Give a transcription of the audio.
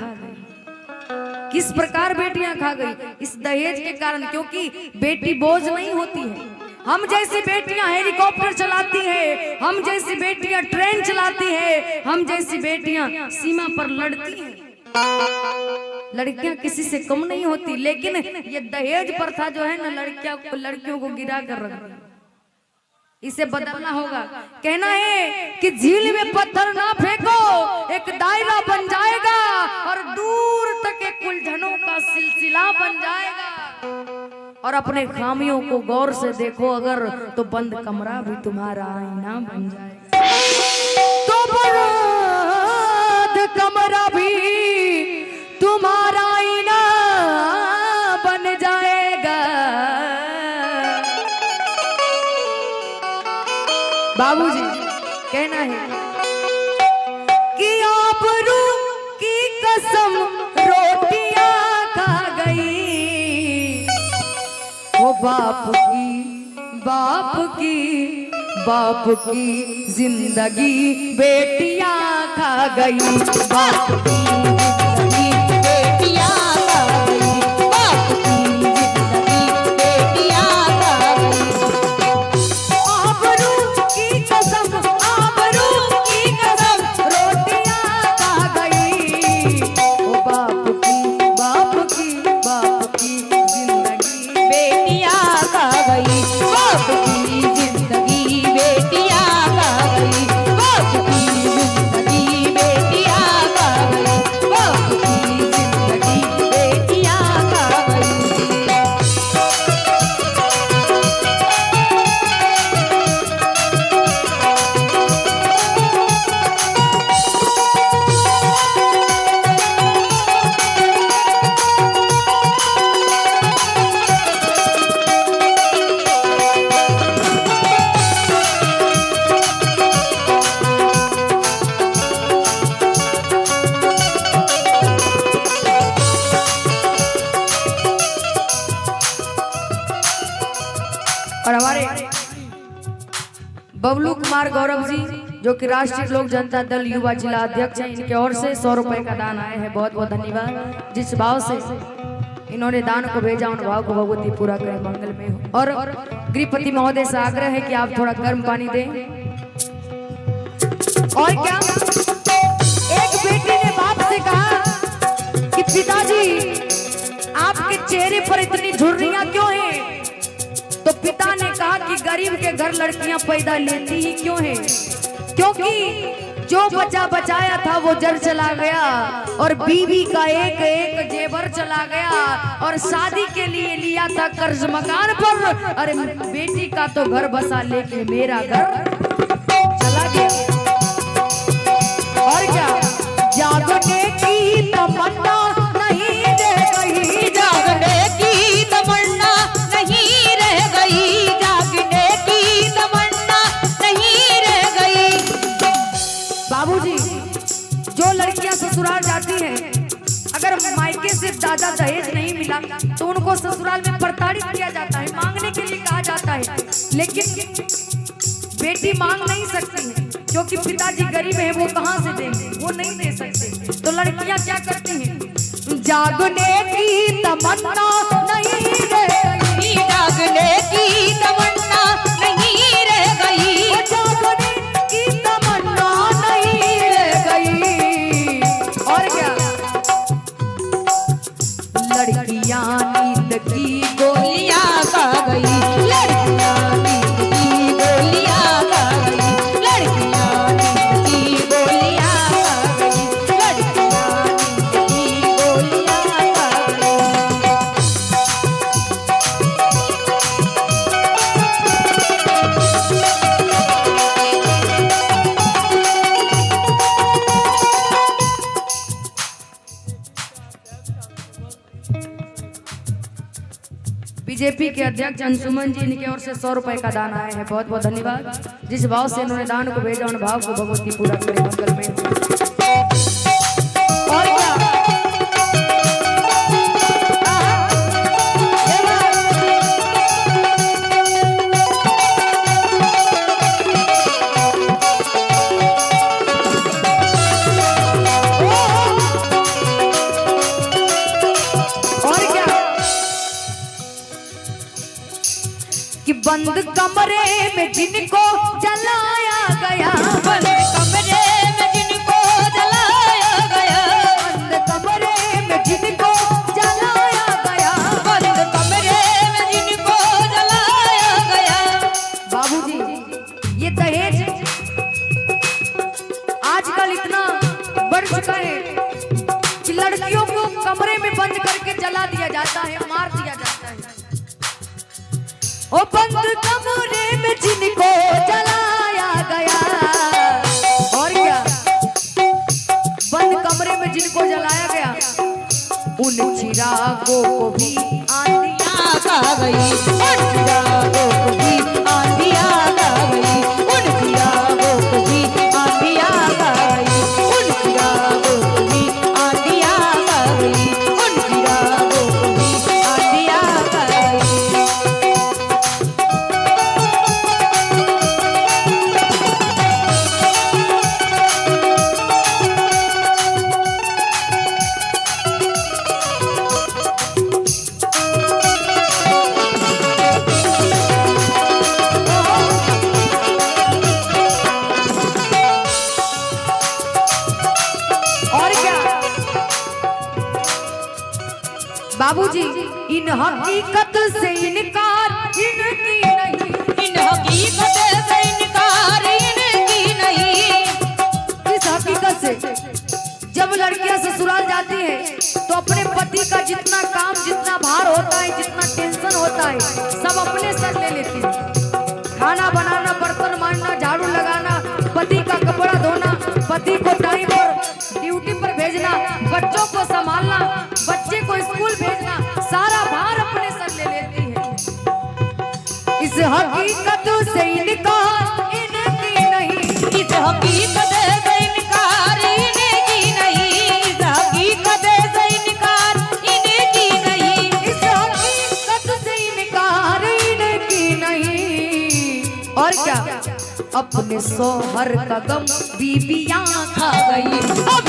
खा गई। किस प्रकार बेटियां खा गई? इस दहेज के कारण, क्योंकि बेटी बोझ नहीं होती है। हम जैसी बेटियां हेलीकॉप्टर चलाती है, हम जैसी बेटियां ट्रेन चलाती है, हम जैसी बेटियां सीमा पर लड़ती हैं। लड़कियां किसी से कम नहीं होती, लेकिन ये दहेज प्रथा जो है ना, लड़कियों को गिरा कर रख रहा है। इसे बदलना होगा। कहना है कि झील में पत्थर ना फेंको, एक दायरा बन जाएगा और दूर तक एक उलझनों का सिलसिला बन जाएगा। और अपने खामियों को गौर से देखो अगर, तो बंद कमरा भी तुम्हारा आईना बन जाएगा। तो बंद कमरा भी तुम्हारा आईना बन जाएगा। बाबूजी कहना है कि आबरू की कसम रोटियां खा गई, वो बाप की जिंदगी बेटियां खा गई। बाप की जिंदगी बेटियां खा गई, बाप की जिंदगी बेटियां खा गई। आबरू की कसम रोटियां खा गई, वो बाप की जिंदगी बेटियां खा गई। बाप की जिंदगी बेटियां खा गई, बाप की जिंदगी बेटियां खा गई, बाप की जिंदगी बेटियां खा गई। और हमारे बबलू कुमार गौरव जी, जो कि राष्ट्रीय लोक जनता दल युवा जिला अध्यक्ष हैं, इनके ओर से 100 रुपए का दान आया है। बहुत बहुत धन्यवाद। जिस भाव से इन्होंने दान को भेजा, उन भाव को भगवती पूरा करे, मंगल में हो। और गृहपति महोदय से आग्रह है कि आप थोड़ा गर्म पानी दें। और क्या, एक बेटी ने बाप से कहा कि पिताजी आपके चेहरे पर इतनी झुर्रियां क्यों हैं? तो पिता ने कहा कि गरीब के घर लड़कियां पैदा लेती ही क्यों हैं? क्योंकि जो बचा बचाया था वो जर चला गया, और बीवी का एक एक जेवर चला गया, और शादी के लिए लिया था कर्ज मकान पर। अरे बेटी का तो घर बसा, लेके मेरा घर चला गया। और क्या, जागने की तमन्ना नहीं रह गई, जागने की तमन्ना नहीं रह गई, जागने की तमन्ना नहीं रह गई। बाबूजी, जो लड़कियां ससुराल जाती हैं, अगर मायके से ज्यादा दहेज नहीं मिला तो उनको ससुराल में प्रताड़ित किया जाता है, मांगने के लिए कहा जाता है। लेकिन बेटी मांग नहीं सकती है, क्योंकि पिताजी गरीब है, वो कहां से देंगे, वो नहीं दे सकते। तो लड़कियां क्या करती हैं? जागने की तमन्ना नहीं रह गई, जागने की तमन्ना नहीं रह गई, जागने की तमन्ना नहीं रह गई। और क्या, लड़कियां नींद की गोलियां खा गई, लड़कियां नींद की गोलियां खा गई, लड़कियां नींद की गोलियां खा गई, लड़कियां नींद की गोलियां खा गई। बीजेपी के अध्यक्ष अंशुमन जी, इनके ओर से 100 रुपए का दान आया है। बहुत बहुत धन्यवाद। जिस भाव से इन्होंने दान को भेजा, उन भाव को भगवती पूरा करे, मंगल में हो। और क्या, बंद कमरे में जिनको जलाया गया, बंद कमरे में जिनको जलाया गया, बंद कमरे में जिनको जलाया गया, बंद कमरे में जिनको जलाया गया। बाबूजी ये दहेज आजकल इतना बढ़ चुका है कि लड़कियों को कमरे में बंद करके जला दिया जाता है, मार दिया जाता है। ओ बंद कमरे में जिनको जलाया गया, और क्या, बंद कमरे में जिनको जलाया गया उन चिरागों को भी आंधियां आ गई, उन चिरागों को भी आंधियां आ गई, उन चिरागों को भी आंधियां आ गई, उन चिरागों को भी आंधियां आ गई, उन चिरागों को भी आंधियां आ गई। बाबूजी इन हकीकत से इनकार इनकी नहीं, इन हकीकत से इनकार इनकी नहीं। इस हकीकत से जब लड़कियां ससुराल जाती हैं तो अपने पति का जितना काम, जितना भार होता है, जितना टेंशन होता है, सब अपने सर ले लेती है। खाना बनाना, बर्तन मांजना, झाड़ू लगाना, पति का कपड़ा धोना, पति को टाइम पर ड्यूटी पर भेजना, बच्चों को संभालना, बच्चे को स्कूल भेजना, सारा भार अपने सर ले लेती है। इस हकीकत से इनकार इनकी नहीं, इस हकीकत से इनकार इनकी नहीं, इस हकीकत से इनकार इनकी नहीं, इस हकीकत से इनकार इनकी नहीं। और क्या, अपने सोहर का गम बीबियां खा गई, अब